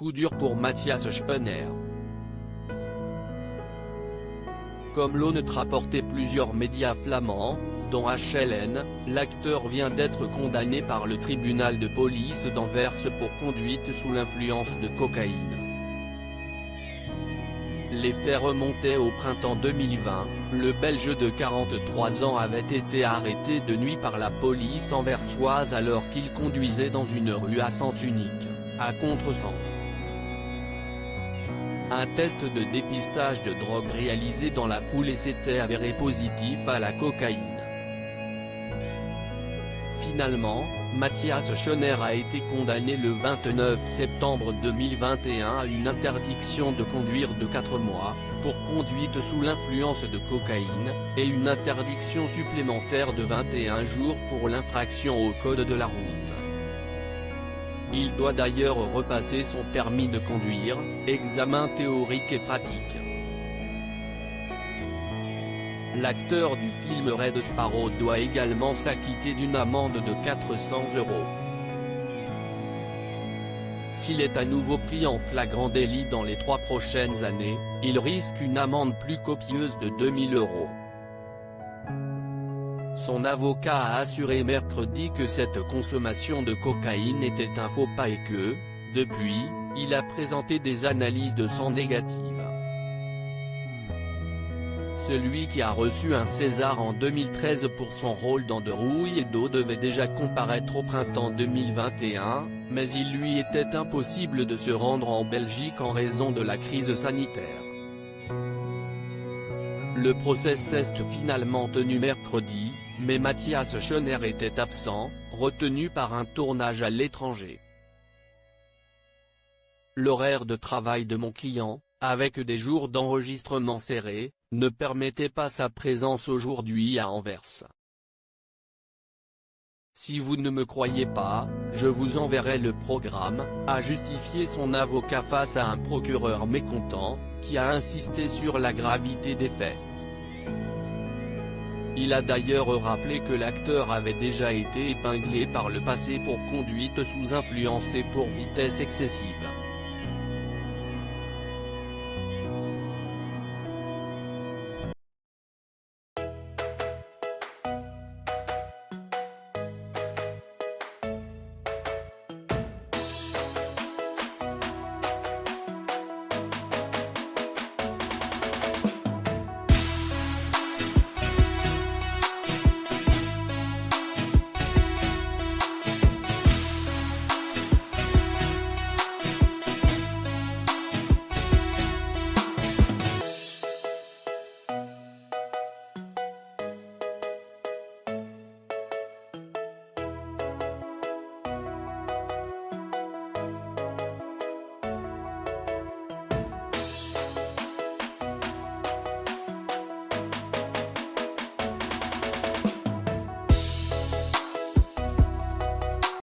coup dur pour Matthias Schoenaerts. Comme l'ont rapporté plusieurs médias flamands, dont HLN, l'acteur vient d'être condamné par le tribunal de police d'Anvers pour conduite sous l'influence de cocaïne. Les faits remontaient au printemps 2020, le Belge de 43 ans avait été arrêté de nuit par la police anversoise alors qu'il conduisait dans une rue à sens unique, à contresens. Un test de dépistage de drogue réalisé dans la foulée s'était avéré positif à la cocaïne. Finalement, Matthias Schoenaerts a été condamné le 29 septembre 2021 à une interdiction de conduire de 4 mois, pour conduite sous l'influence de cocaïne, et une interdiction supplémentaire de 21 jours pour l'infraction au code de la route. Il doit d'ailleurs repasser son permis de conduire, examen théorique et pratique. L'acteur du film Red Sparrow doit également s'acquitter d'une amende de 400 €. S'il est à nouveau pris en flagrant délit dans les 3 prochaines années, il risque une amende plus copieuse de 2000 €. Son avocat a assuré mercredi que cette consommation de cocaïne était un faux pas et que, depuis, il a présenté des analyses de sang négatives. Celui qui a reçu un César en 2013 pour son rôle dans De rouille et d'eau devait déjà comparaître au printemps 2021, mais il lui était impossible de se rendre en Belgique en raison de la crise sanitaire. Le procès s'est finalement tenu mercredi, mais Matthias Schoenaerts était absent, retenu par un tournage à l'étranger. L'horaire de travail de mon client, avec des jours d'enregistrement serrés, ne permettait pas sa présence aujourd'hui à Anvers. Si vous ne me croyez pas, je vous enverrai le programme, a justifié son avocat face à un procureur mécontent, qui a insisté sur la gravité des faits. Il a d'ailleurs rappelé que l'acteur avait déjà été épinglé par le passé pour conduite sous influence et pour vitesse excessive.